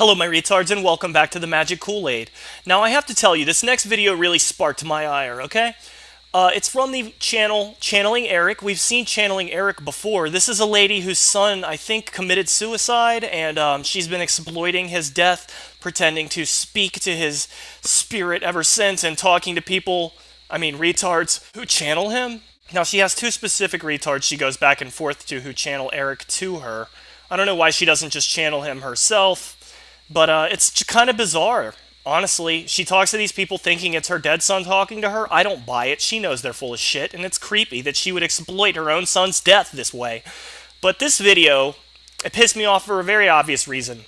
Hello my retards and welcome back to the Magic Kool-Aid. Now I have to tell you, this next video really sparked my ire, okay? It's from the channel Channeling Eric. We've seen Channeling Eric before. This is a lady whose son, I think, committed suicide, and she's been exploiting his death, pretending to speak to his spirit ever since, and talking to people, retards, who channel him. Now she has two specific retards she goes back and forth to who channel Eric to her. I don't know why she doesn't just channel him herself, but it's kind of bizarre. Honestly, she talks to these people thinking it's her dead son talking to her. I don't buy it. She knows they're full of shit, and it's creepy that she would exploit her own son's death this way. But this video, it pissed me off for a very obvious reason.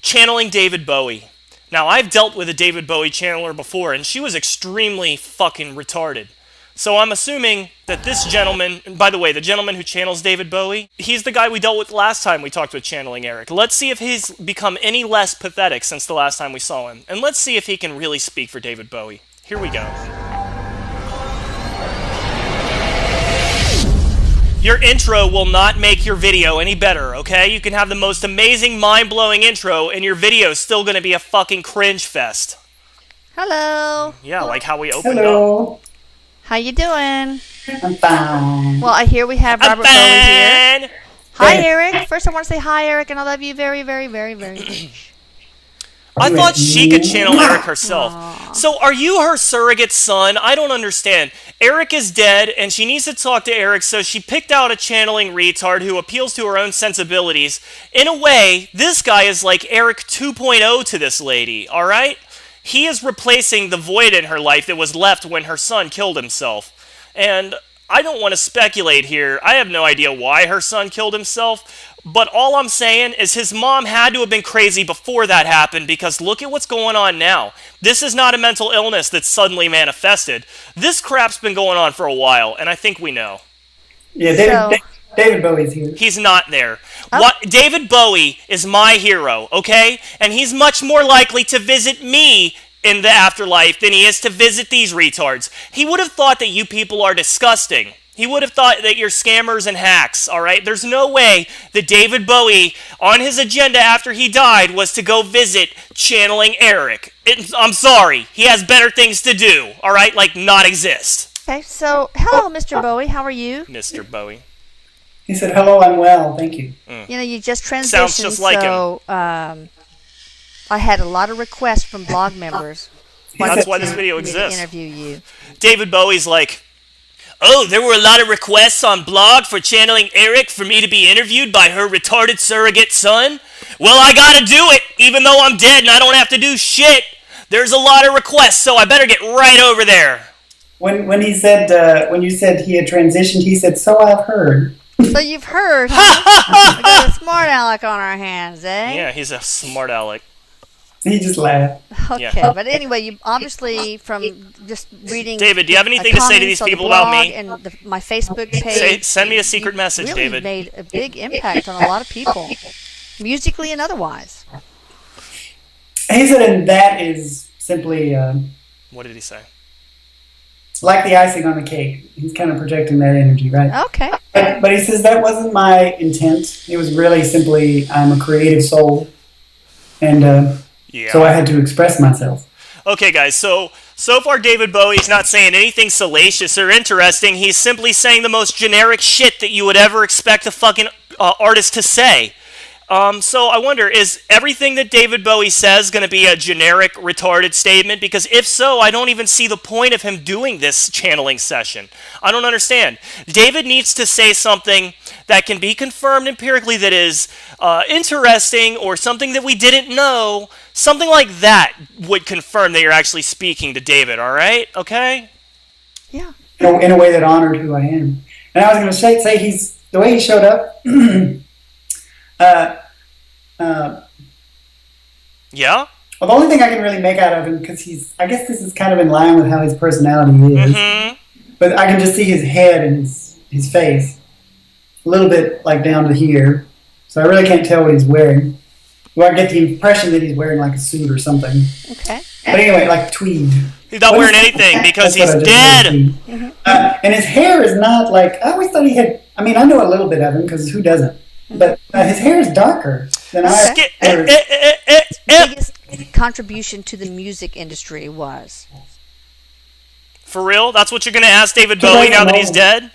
Channeling David Bowie. Now, I've dealt with a David Bowie channeler before, and she was extremely fucking retarded. So I'm assuming that this gentleman, and by the way, the gentleman who channels David Bowie, he's the guy we dealt with last time we talked with Channeling Eric. Let's see if he's become any less pathetic since the last time we saw him. And let's see if he can really speak for David Bowie. Here we go. Your intro will not make your video any better, okay? You can have the most amazing, mind-blowing intro, and your video is still going to be a fucking cringe fest. Hello. Yeah, like how we opened up. How you doing? I'm fine. Well, I hear we have Robert Bowie here. Hi, Eric. First, I want to say hi, Eric, and I love you very, very, very, very much. I thought she could channel Eric herself. Aww. So are you her surrogate son? I don't understand. Eric is dead, and she needs to talk to Eric, so she picked out a channeling retard who appeals to her own sensibilities. In a way, this guy is like Eric 2.0 to this lady, alright? He is replacing the void in her life that was left when her son killed himself. And I don't want to speculate here. I have no idea why her son killed himself. But all I'm saying is his mom had to have been crazy before that happened, because look at what's going on now. This is not a mental illness that suddenly manifested. This crap's been going on for a while, and I think we know. Yeah, David Bowie's here. He's not there. Oh. David Bowie is my hero, okay? And he's much more likely to visit me in the afterlife than he is to visit these retards. He would have thought that you people are disgusting. He would have thought that you're scammers and hacks, all right? There's no way that David Bowie, on his agenda after he died, was to go visit Channeling Eric. I'm sorry. He has better things to do, all right? Like not exist. Okay, so hello, Mr. Bowie. How are you? Mr. Bowie. He said, hello, I'm well, thank you. You know, you just transitioned, sounds just like so I had a lot of requests from blog members. That's why this video exists. To interview you. David Bowie's like, oh, there were a lot of requests on blog for Channeling Eric for me to be interviewed by her retarded surrogate son. Well, I gotta do it, even though I'm dead and I don't have to do shit. There's a lot of requests, so I better get right over there. When he said, when you said he had transitioned, he said, so I've heard. So you've heard, huh? We got a smart aleck on our hands, eh? Yeah, he's a smart aleck. He just laughed. Okay, yeah. But anyway, you obviously, from just reading... David, do you have anything to say to these people about me? And my Facebook page... Send me a secret message, really David. Made a big impact on a lot of people, musically and otherwise. He said, and that is simply... what did he say? Like the icing on the cake. He's kind of projecting that energy, right? Okay. But he says that wasn't my intent. It was really simply, I'm a creative soul. And yeah. So I had to express myself. Okay, guys, so far David Bowie's not saying anything salacious or interesting. He's simply saying the most generic shit that you would ever expect a fucking artist to say. So I wonder, is everything that David Bowie says going to be a generic, retarded statement? Because if so, I don't even see the point of him doing this channeling session. I don't understand. David needs to say something that can be confirmed empirically that is interesting, or something that we didn't know. Something like that would confirm that you're actually speaking to David, all right? Okay? Yeah. In a way that honored who I am. And I was going to say he's the way he showed up... yeah? Well, the only thing I can really make out of him, because I guess this is kind of in line with how his personality is, but I can just see his head and his face, a little bit like down to here, so I really can't tell what he's wearing. Well, I get the impression that he's wearing like a suit or something. Okay. But anyway, like tweed. He's not wearing anything because he's dead. And his hair is not like, I always thought he had, I know a little bit of him, because who doesn't? But his hair is darker. then I Biggest contribution to the music industry was. For real? That's what you're going to ask David Bowie now that he's dead?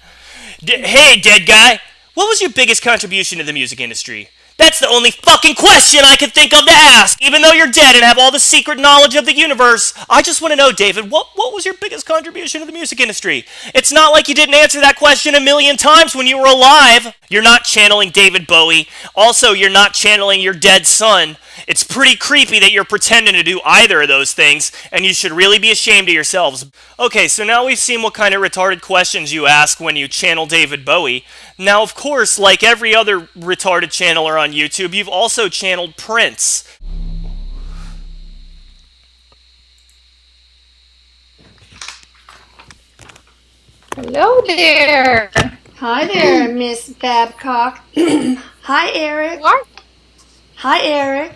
Hey, dead guy, what was your biggest contribution to the music industry? That's the only fucking question I could think of to ask, even though you're dead and have all the secret knowledge of the universe. I just want to know, David, what was your biggest contribution to the music industry? It's not like you didn't answer that question a million times when you were alive. You're not channeling David Bowie. Also, you're not channeling your dead son. It's pretty creepy that you're pretending to do either of those things, and you should really be ashamed of yourselves. Okay, so now we've seen what kind of retarded questions you ask when you channel David Bowie. Now, of course, like every other retarded channeler on YouTube, you've also channeled Prince. Hello there. Hi there, Miss Babcock. Hi, Eric. What? Hi, Eric.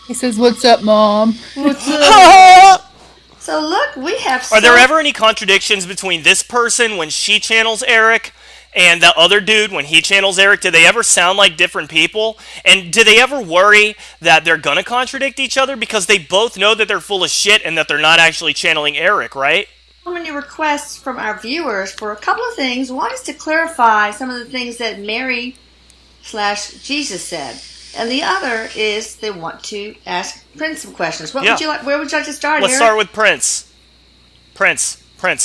He says, "What's up, Mom?" What's up? So look, we have. Are there ever any contradictions between this person when she channels Eric and the other dude when he channels Eric? Do they ever sound like different people? And do they ever worry that they're gonna contradict each other because they both know that they're full of shit and that they're not actually channeling Eric, right? So many requests from our viewers for a couple of things. One is to clarify some of the things that Mary/Jesus said, and the other is they want to ask Prince some questions. What would you like? Where would you like to start? Let's start with Prince. Prince.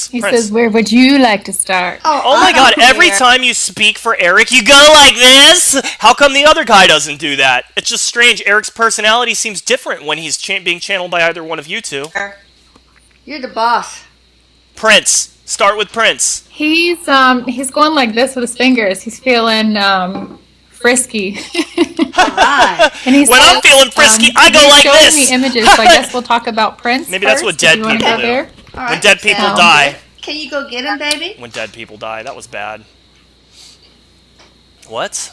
He says, "Where would you like to start?" Oh my God! Every time you speak for Eric, you go like this. How come the other guy doesn't do that? It's just strange. Eric's personality seems different when he's being channeled by either one of you two. You're the boss. Prince. Start with Prince. He's going like this with his fingers. He's feeling frisky. Right. And he when says, I'm feeling frisky, I go like this. He's showing me images, so I guess we'll talk about Prince. Maybe first, that's what dead people do. There? All right. When dead people die. Can you go get him, baby? When dead people die. That was bad. What?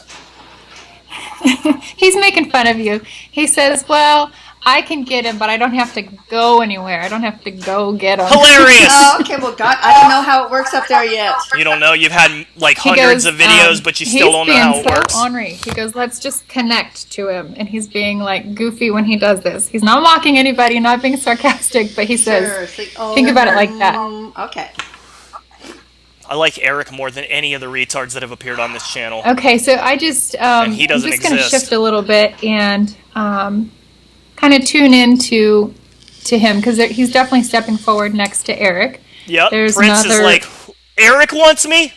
He's making fun of you. He says, "Well, I can get him, but I don't have to go anywhere. I don't have to go get him." Hilarious! Oh, okay, well, God, I don't know how it works up there yet. You don't know? You've had like hundreds of videos, but you still don't know how it works? Ornery. He goes, "Let's just connect to him." And he's being like goofy when he does this. He's not mocking anybody, not being sarcastic, but he says, think about it like that. Okay. I like Eric more than any of the retards that have appeared on this channel. Okay, so I just, and he doesn't I'm just going to exist. shift a little bit and kind of tune into him, because he's definitely stepping forward next to Eric. Yep, There's Prince is like, Eric wants me?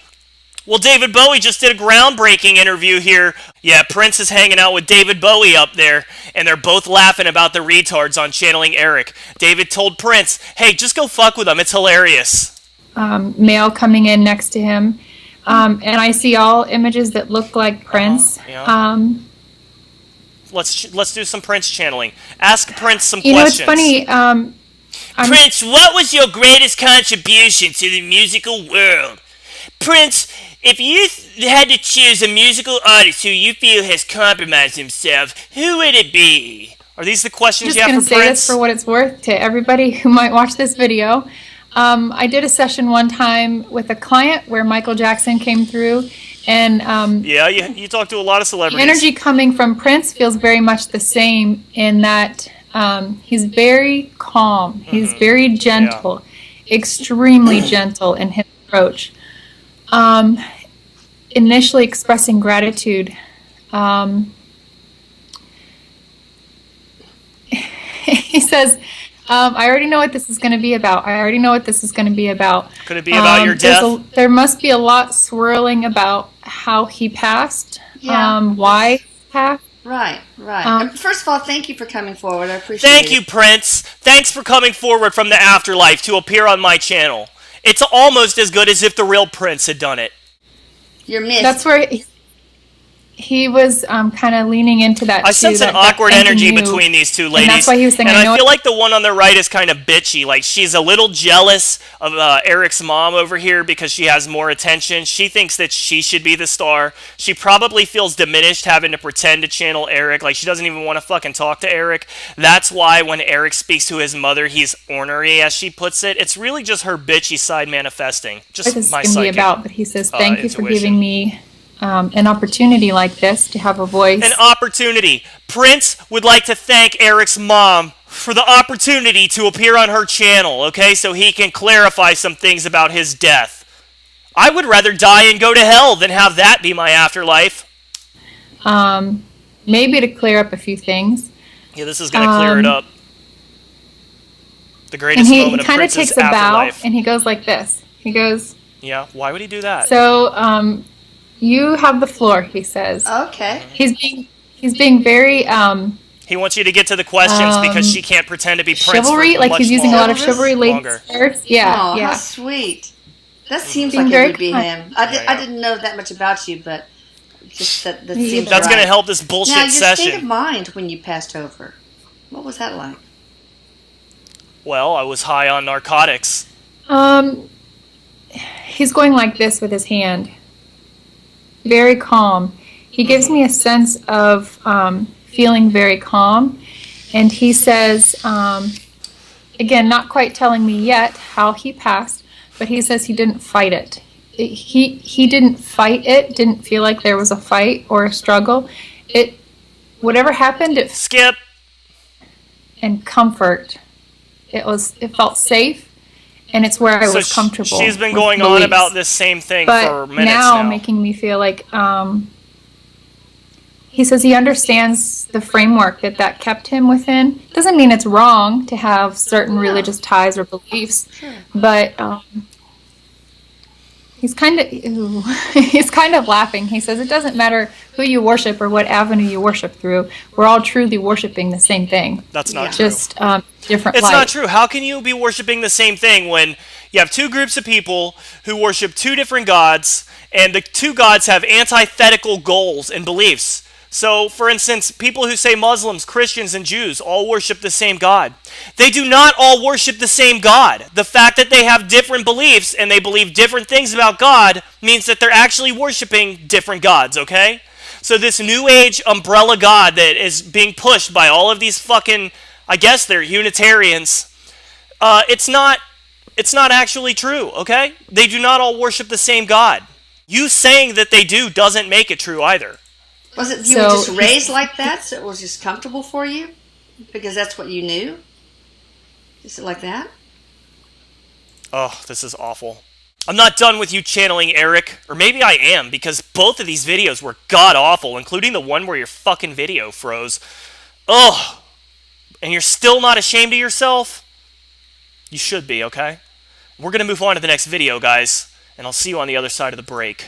Well, David Bowie just did a groundbreaking interview here. Yeah, Prince is hanging out with David Bowie up there, and they're both laughing about the retards on channeling Eric. David told Prince, hey, just go fuck with them, it's hilarious. Male coming in next to him. And I see all images that look like Prince. Yeah. Let's do some Prince channeling. Ask Prince some questions. questions. You know, it's funny. Prince, what was your greatest contribution to the musical world? Prince, if you had to choose a musical artist who you feel has compromised himself, who would it be? Are these the questions you have for Prince? I'm just going to say this for what it's worth to everybody who might watch this video. I did a session one time with a client where Michael Jackson came through, and yeah, you talk to a lot of celebrities. The energy coming from Prince feels very much the same in that he's very calm, he's very gentle, extremely gentle in his approach. Initially expressing gratitude. He says, I already know what this is going to be about. I already know what this is going to be about. Could it be about your death? There must be a lot swirling about how he passed, why he passed. Right. First of all, thank you for coming forward. I appreciate it. Thank you, Prince. Thanks for coming forward from the afterlife to appear on my channel. It's almost as good as if the real Prince had done it. You're missed. That's where he was kind of leaning into that. I sense an awkward energy between these two ladies. And that's why he was saying, and I feel like the one on the right is kind of bitchy. Like, she's a little jealous of Eric's mom over here because she has more attention. She thinks that she should be the star. She probably feels diminished having to pretend to channel Eric. Like, she doesn't even want to fucking talk to Eric. That's why when Eric speaks to his mother, he's ornery, as she puts it. It's really just her bitchy side manifesting. Just this my is going to be psychic about, but he says, thank you for giving me an opportunity like this to have a voice. An opportunity. Prince would like to thank Eric's mom for the opportunity to appear on her channel, okay, so he can clarify some things about his death. I would rather die and go to hell than have that be my afterlife. Maybe to clear up a few things. Yeah, this is going to clear it up. The greatest moment of Prince's takes a afterlife. bow, and he goes like this. He goes... Yeah, why would he do that? So, you have the floor, he says. Okay. He's being very... he wants you to get to the questions because she can't pretend to be Prince chivalry, for like much he's using longer. a lot of chivalry words. Yeah, Oh, yeah. how sweet. That seems Being like very it would be kind. him. I didn't know that much about you, but just that seems That's right. going to help this bullshit now, your session. state of mind when you passed over, what was that like? Well, I was high on narcotics. He's going like this with his hand. Very calm. He gives me a sense of feeling very calm. And he says, again, not quite telling me yet how he passed, but he says he didn't fight it. He didn't fight it, didn't feel like there was a fight or a struggle. Whatever happened, it Skip. and comfort. It felt safe, and it's where I was comfortable. She's been with going on beliefs. about this same thing But for minutes now. making me feel like he says he understands the framework that kept him within. Doesn't mean it's wrong to have certain religious ties or beliefs, but he's kind of laughing. He says it doesn't matter who you worship or what avenue you worship through. We're all truly worshiping the same thing. That's not true. Just different It's light. not true. How can you be worshiping the same thing when you have two groups of people who worship two different gods, and the two gods have antithetical goals and beliefs? So, for instance, people who say Muslims, Christians, and Jews all worship the same God. They do not all worship the same God. The fact that they have different beliefs and they believe different things about God means that they're actually worshiping different gods, okay? So this new age umbrella God that is being pushed by all of these fucking, I guess they're Unitarians, it's not actually true, okay? They do not all worship the same God. You saying that they do doesn't make it true either. Was it you were just raised like that, so it was just comfortable for you? Because that's what you knew? Is it like that? Oh, this is awful. I'm not done with you channeling Eric, or maybe I am, because both of these videos were god-awful, including the one where your fucking video froze. Ugh! And you're still not ashamed of yourself? You should be, okay? We're gonna move on to the next video, guys, and I'll see you on the other side of the break.